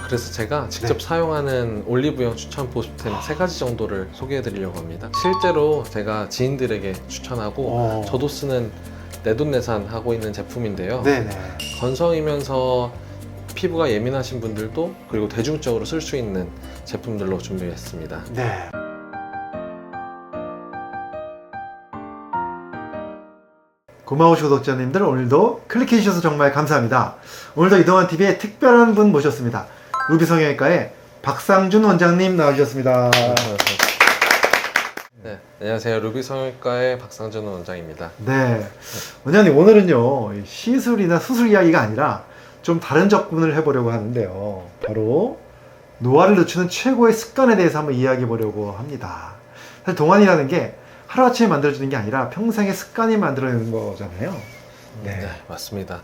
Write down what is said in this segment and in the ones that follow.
그래서 제가 직접 네. 사용하는 올리브영 추천 보습템 3가지 정도를 소개해 드리려고 합니다. 실제로 제가 지인들에게 추천하고 저도 쓰는 내돈내산 하고 있는 제품인데요. 네네. 건성이면서 피부가 예민하신 분들도 그리고 대중적으로 쓸 수 있는 제품들로 준비했습니다. 네. 고마우신 구독자님들, 오늘도 클릭해 주셔서 정말 감사합니다. 오늘도 이동환 TV에 특별한 분 모셨습니다. 루비성형외과의 박상준 원장님 나와주셨습니다. 네, 안녕하세요. 루비성형외과의 박상준 원장입니다. 네, 원장님 오늘은요 시술이나 수술 이야기가 아니라 좀 다른 접근을 해보려고 하는데요. 바로 노화를 늦추는 최고의 습관에 대해서 한번 이야기해 보려고 합니다. 사실 동안이라는 게 하루아침에 만들어지는 게 아니라 평생의 습관이 만들어내는 거잖아요. 네, 맞습니다.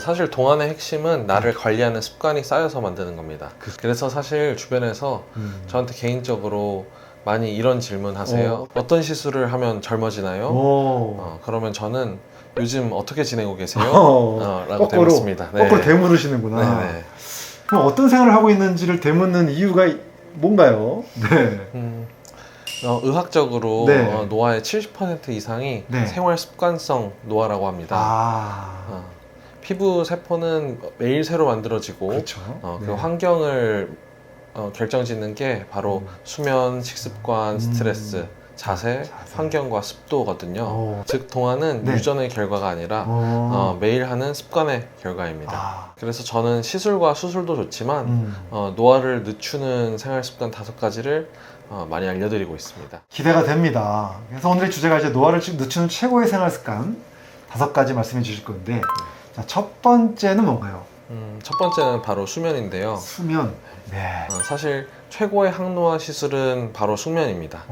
사실 동안의 핵심은 나를 관리하는 습관이 쌓여서 만드는 겁니다. 그래서 사실 주변에서 저한테 개인적으로 많이 이런 질문 하세요. 어떤 시술을 하면 젊어지나요? 그러면 저는 요즘 어떻게 지내고 계세요? 라고 대묻습니다. 네. 거꾸로 되물으시는구나. 네네. 그럼 어떤 생활을 하고 있는지를 되묻는 이유가 뭔가요? 네. 의학적으로 네. 노화의 70% 이상이 네. 생활 습관성 노화라고 합니다. 피부 세포는 매일 새로 만들어지고 그렇죠. 그 네. 환경을 결정짓는 게 바로 수면, 식습관, 스트레스, 자세, 환경과 습도거든요. 즉 동안은 네. 유전의 결과가 아니라 매일 하는 습관의 결과입니다. 그래서 저는 시술과 수술도 좋지만 노화를 늦추는 생활 습관 5가지를 많이 알려드리고 있습니다. 기대가 됩니다. 그래서 오늘의 주제가 이제 노화를 늦추는 최고의 생활 습관 5가지 말씀해 주실 건데, 자, 첫 번째는 뭔가요? 첫 번째는 바로 수면인데요. 수면. 네. 사실 최고의 항노화 시술은 바로 숙면입니다.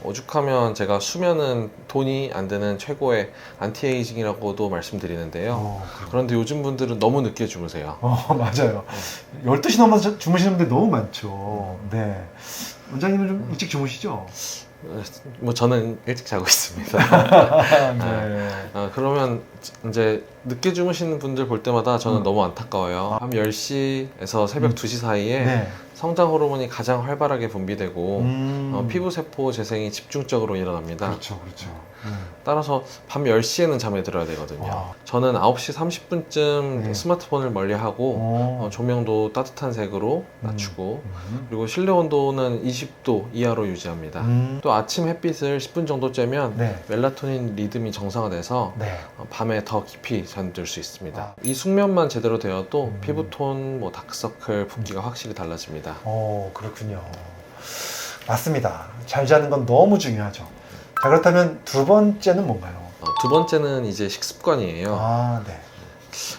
오죽하면 제가 수면은 돈이 안 드는 최고의 안티에이징이라고도 말씀드리는데요. 그런데 요즘 분들은 너무 늦게 주무세요. 맞아요. 12시 넘어서 주무시는 분들 너무 많죠. 네. 원장님은 좀 일찍 주무시죠? 뭐 저는 일찍 자고 있습니다. 네. 그러면 이제 늦게 주무시는 분들 볼 때마다 저는 너무 안타까워요. 밤 10시에서 새벽 2시 사이에 네. 성장 호르몬이 가장 활발하게 분비되고 피부 세포 재생이 집중적으로 일어납니다. 그렇죠, 그렇죠. 따라서 밤 10시에는 잠에 들어야 되거든요. 저는 9시 30분쯤 네. 스마트폰을 멀리하고 조명도 따뜻한 색으로 낮추고 그리고 실내 온도는 20도 이하로 유지합니다. 또 아침 햇빛을 10분 정도 쬐면 네. 멜라토닌 리듬이 정상화돼서 네. 밤에 더 깊이 잠들 수 있습니다. 이 숙면만 제대로 되어도 피부톤, 뭐 다크서클, 붓기가 확실히 달라집니다. 그렇군요. 맞습니다. 잘 자는 건 너무 중요하죠. 자, 그렇다면 두 번째는 뭔가요? 두 번째는 이제 식습관이에요. 네.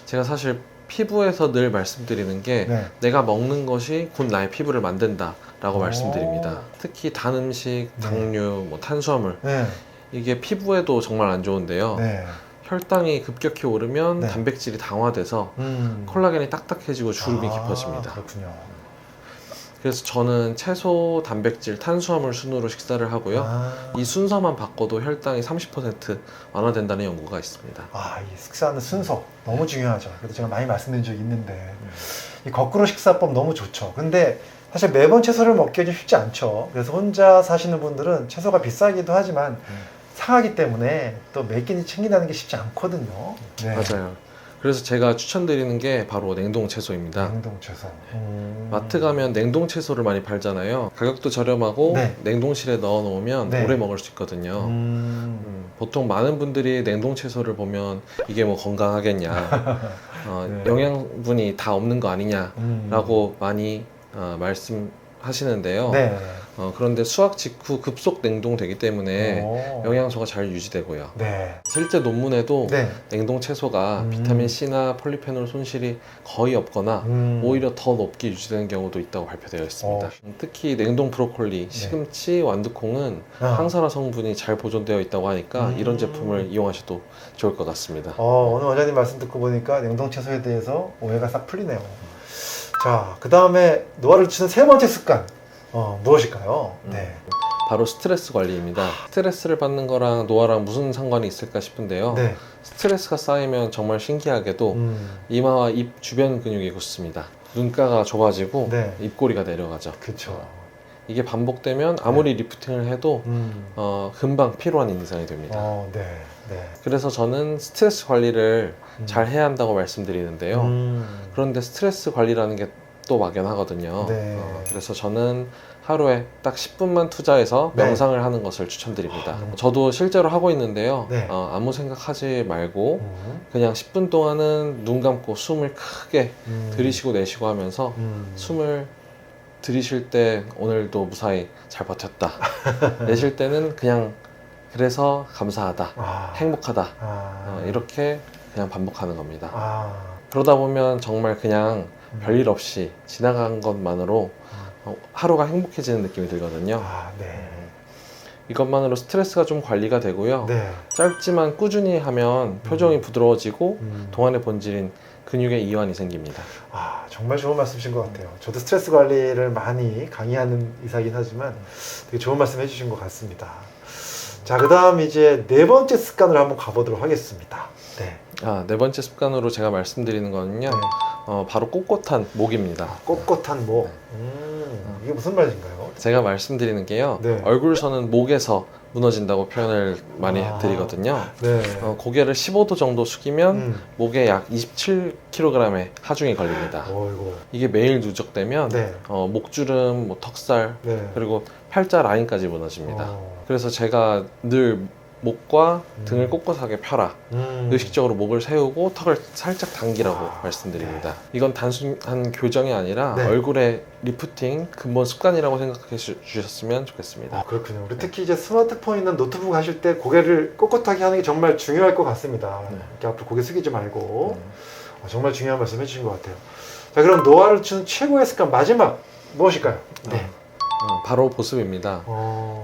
제가 사실 피부에서 늘 말씀드리는 게 네. 내가 먹는 것이 곧 나의 피부를 만든다 라고 말씀드립니다. 특히 단 음식, 당류, 뭐 탄수화물 네. 이게 피부에도 정말 안 좋은데요. 네. 혈당이 급격히 오르면 네. 단백질이 강화돼서 콜라겐이 딱딱해지고 주름이 깊어집니다. 그렇군요. 그래서 저는 채소, 단백질, 탄수화물 순으로 식사를 하고요. 이 순서만 바꿔도 혈당이 30% 완화된다는 연구가 있습니다. 이 식사하는 순서 너무 중요하죠. 그래도 제가 많이 말씀드린 적이 있는데 이 거꾸로 식사법 너무 좋죠. 근데 사실 매번 채소를 먹기가 좀 쉽지 않죠. 그래서 혼자 사시는 분들은 채소가 비싸기도 하지만 상하기 때문에 또 몇 끼니 챙긴다는 게 쉽지 않거든요. 네. 맞아요. 그래서 제가 추천드리는 게 바로 냉동 채소입니다. 냉동 채소. 마트 가면 냉동 채소를 많이 팔잖아요. 가격도 저렴하고 네. 냉동실에 넣어 놓으면 네. 오래 먹을 수 있거든요. 보통 많은 분들이 냉동 채소를 보면 이게 뭐 건강하겠냐, 네. 영양분이 다 없는 거 아니냐라고 많이 말씀하시는데요. 네. 그런데 수확 직후 급속 냉동되기 때문에 영양소가 잘 유지되고요. 네. 실제 논문에도 네. 냉동 채소가 비타민 C나 폴리페놀 손실이 거의 없거나 오히려 더 높게 유지되는 경우도 있다고 발표되어 있습니다. 특히 냉동 브로콜리, 시금치, 완두콩은 항산화 성분이 잘 보존되어 있다고 하니까 이런 제품을 이용하셔도 좋을 것 같습니다. 오늘 원장님 말씀 듣고 보니까 냉동 채소에 대해서 오해가 싹 풀리네요. 자, 그 다음에 노화를 치는 세 번째 습관 무엇일까요? 네. 바로 스트레스 관리입니다. 스트레스를 받는 거랑 노화랑 무슨 상관이 있을까 싶은데요. 네. 스트레스가 쌓이면 정말 신기하게도 이마와 입 주변 근육이 굳습니다. 눈가가 좁아지고 네. 입꼬리가 내려가죠. 그쵸. 이게 반복되면 아무리 리프팅을 해도 음. 금방 피로한 인상이 됩니다. 네. 네. 그래서 저는 스트레스 관리를 음. 잘 해야 한다고 말씀드리는데요. 그런데 스트레스 관리라는 게 또 막연하거든요. 네. 그래서 저는 하루에 딱 10분만 투자해서 네. 명상을 하는 것을 추천드립니다. 아, 저도 실제로 하고 있는데요. 네. 아무 생각하지 말고 음. 그냥 10분 동안은 눈 감고 숨을 크게 음. 들이쉬고 내쉬고 하면서 숨을 들이쉴 때 오늘도 무사히 잘 버텼다. 내쉴 때는 그냥 그래서 감사하다. 아. 행복하다. 아. 이렇게 그냥 반복하는 겁니다. 아. 그러다 보면 정말 그냥 별일 없이 지나간 것만으로 하루가 행복해지는 느낌이 들거든요. 아, 네. 이것만으로 스트레스가 좀 관리가 되고요. 네. 짧지만 꾸준히 하면 표정이 부드러워지고 음. 동안의 본질인 근육의 이완이 생깁니다. 아, 정말 좋은 말씀이신 것 같아요. 저도 스트레스 관리를 많이 강의하는 의사이긴 하지만 되게 좋은 말씀 해주신 것 같습니다. 자, 그 다음 이제 네 번째 습관으로 한번 가보도록 하겠습니다. 네. 네 번째 습관으로 제가 말씀드리는 거는요. 네. 바로 꼿꼿한 목입니다. 꼿꼿한 목. 이게 무슨 말인가요? 제가 말씀드리는 게요. 네. 얼굴선은 목에서 무너진다고 표현을 많이 아. 드리거든요. 네. 고개를 15도 정도 숙이면 음. 목에 약 27kg의 하중이 걸립니다. 어이구. 이게 매일 누적되면 네. 목주름, 턱살, 네. 그리고 팔자 라인까지 무너집니다. 어. 그래서 제가 늘 목과 등을 음. 꼿꼿하게 펴라. 의식적으로 목을 세우고 턱을 살짝 당기라고 아, 말씀드립니다. 이건 단순한 교정이 아니라 네. 얼굴의 리프팅, 근본 습관이라고 생각해 주셨으면 좋겠습니다. 아, 그렇군요. 우리 특히 이제 스마트폰이나 노트북 하실 때 고개를 꼿꼿하게 하는 게 정말 중요할 것 같습니다. 네. 이렇게 앞으로 고개 숙이지 말고. 정말 중요한 말씀 해주신 것 같아요. 자, 그럼 노화를 치는 최고의 습관 마지막 무엇일까요? 네. 바로 보습입니다.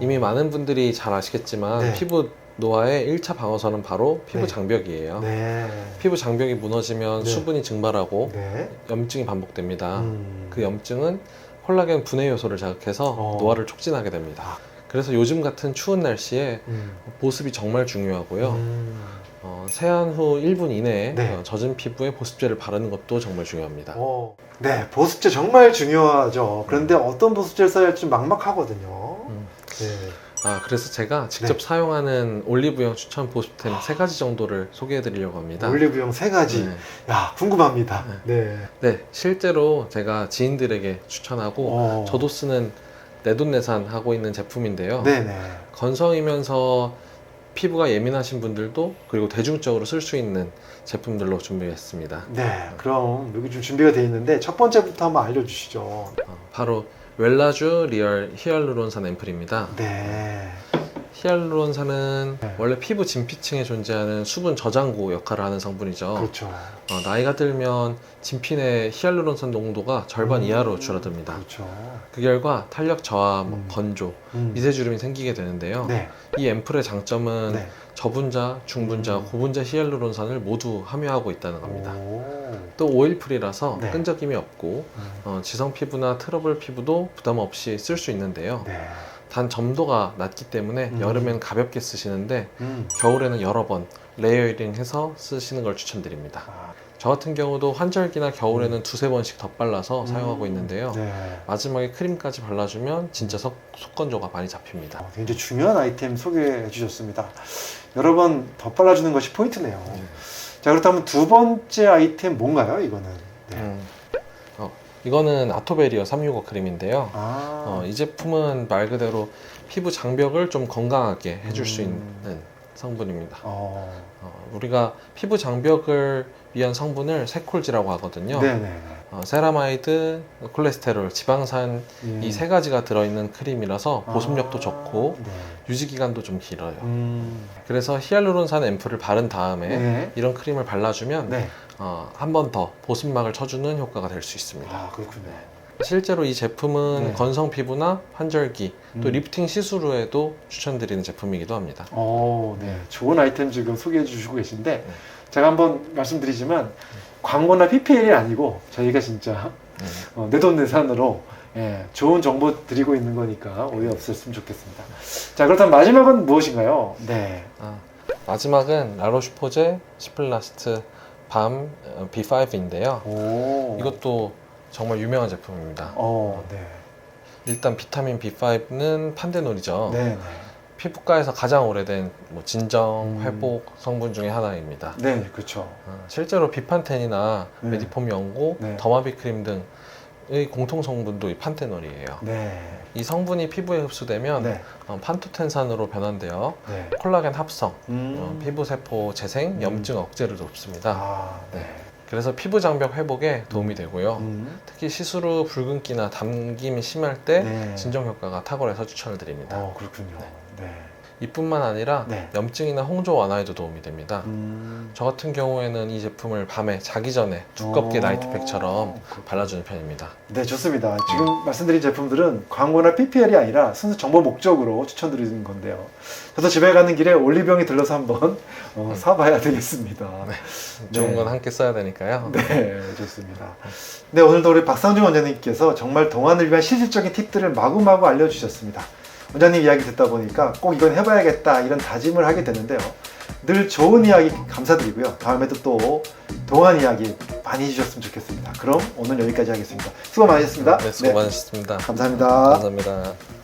이미 많은 분들이 잘 아시겠지만 네. 피부 노화의 1차 방어선은 바로 피부 네. 장벽이에요. 네. 피부 장벽이 무너지면 네. 수분이 증발하고 네. 염증이 반복됩니다. 음. 그 염증은 콜라겐 분해 요소를 자극해서 노화를 촉진하게 됩니다. 그래서 요즘 같은 추운 날씨에 보습이 정말 중요하고요. 세안 후 1분 이내에 네. 젖은 피부에 보습제를 바르는 것도 정말 중요합니다. 네, 보습제 정말 중요하죠. 그런데 어떤 보습제를 써야 할지 막막하거든요. 네. 그래서 제가 직접 사용하는 올리브영 추천 보습템 3가지 정도를 소개해 드리려고 합니다. 올리브영 3가지. 네. 야, 궁금합니다. 네. 네, 실제로 제가 지인들에게 추천하고 저도 쓰는 내돈내산 하고 있는 제품인데요. 네네. 건성이면서 피부가 예민하신 분들도 그리고 대중적으로 쓸 수 있는 제품들로 준비했습니다. 네, 그럼 여기 좀 준비가 되어 있는데 첫 번째부터 한번 알려주시죠. 바로 웰라쥬 리얼 히알루론산 앰플입니다. 네. 히알루론산은 네. 원래 피부 진피층에 존재하는 수분 저장고 역할을 하는 성분이죠. 그렇죠. 나이가 들면 진피 내 히알루론산 농도가 절반 이하로 줄어듭니다. 그렇죠. 그 결과 탄력 저하, 건조, 미세주름이 생기게 되는데요. 네. 이 앰플의 장점은 네. 저분자, 중분자, 고분자 히알루론산을 모두 함유하고 있다는 겁니다. 오. 또 오일 프리라서 네. 끈적임이 없고 지성 피부나 트러블 피부도 부담 없이 쓸 수 있는데요. 네. 단 점도가 낮기 때문에 여름엔 가볍게 쓰시는데 겨울에는 여러 번 레이어링해서 쓰시는 걸 추천드립니다. 저 같은 경우도 환절기나 겨울에는 두세 번씩 덧발라서 사용하고 있는데요. 네. 마지막에 크림까지 발라주면 진짜 속건조가 많이 잡힙니다. 굉장히 중요한 아이템 소개해 주셨습니다. 여러 번 덧발라주는 것이 포인트네요. 자, 그렇다면 두 번째 아이템 뭔가요, 이거는? 네. 이거는 아토베리어 365 크림인데요. 아. 이 제품은 말 그대로 피부 장벽을 좀 건강하게 해줄 수 있는 성분입니다. 우리가 피부 장벽을 위한 성분을 세콜지라고 하거든요. 네네. 세라마이드, 콜레스테롤, 지방산 이 3가지가 들어있는 크림이라서 보습력도 좋고 네. 유지기간도 좀 길어요. 그래서 히알루론산 앰플을 바른 다음에 네. 이런 크림을 발라주면 네. 한 번 더 보습막을 쳐주는 효과가 될 수 있습니다. 아, 그렇군요. 실제로 이 제품은 네. 건성 피부나 환절기, 또 리프팅 시술후에도 추천드리는 제품이기도 합니다. 네. 좋은 아이템 지금 소개해 주시고 계신데 제가 한번 말씀드리지만 광고나 PPL이 아니고 저희가 진짜 내돈내산으로 좋은 정보 드리고 있는 거니까 오해 없었으면 좋겠습니다. 자, 그렇다면 마지막은 무엇인가요? 네. 마지막은 라로슈포제 시플라스트 밤 B5인데요. 이것도 정말 유명한 제품입니다. 네. 일단 비타민 B5는 판테놀이죠. 네, 네. 피부과에서 가장 오래된 뭐 진정, 회복 성분 중에 하나입니다. 네, 그렇죠. 실제로 비판텐이나 네. 메디폼 연고, 네. 더마비 크림 등의 공통 성분도 이 판테놀이에요. 네. 이 성분이 피부에 흡수되면 네. 판토텐산으로 변환되어 네. 콜라겐 합성, 음. 피부 세포 재생, 염증 억제를 돕습니다. 아, 네. 그래서 피부 장벽 회복에 도움이 되고요. 특히 시술 후 붉은기나 담김이 심할 때 네. 진정 효과가 탁월해서 추천을 드립니다. 그렇군요. 네. 이뿐만 아니라 네. 염증이나 홍조 완화에도 도움이 됩니다. 저 같은 경우에는 이 제품을 밤에 자기 전에 두껍게 나이트팩처럼 발라주는 편입니다. 네, 좋습니다. 지금 말씀드린 제품들은 광고나 PPL이 아니라 순수 정보 목적으로 추천드리는 건데요. 저도 집에 가는 길에 올리브영에 들러서 한번 사봐야 되겠습니다. 좋은 건 함께 써야 되니까요. 네, 좋습니다. 네, 오늘도 우리 박상중 원장님께서 정말 동안을 위한 실질적인 팁들을 마구마구 알려주셨습니다. 원장님 이야기 듣다 보니까 꼭 이건 해봐야겠다 이런 다짐을 하게 되는데요. 늘 좋은 이야기 감사드리고요. 다음에도 또 동안 이야기 많이 해주셨으면 좋겠습니다. 그럼 오늘 여기까지 하겠습니다. 수고 많으셨습니다. 네, 수고 많으셨습니다. 감사합니다. 감사합니다.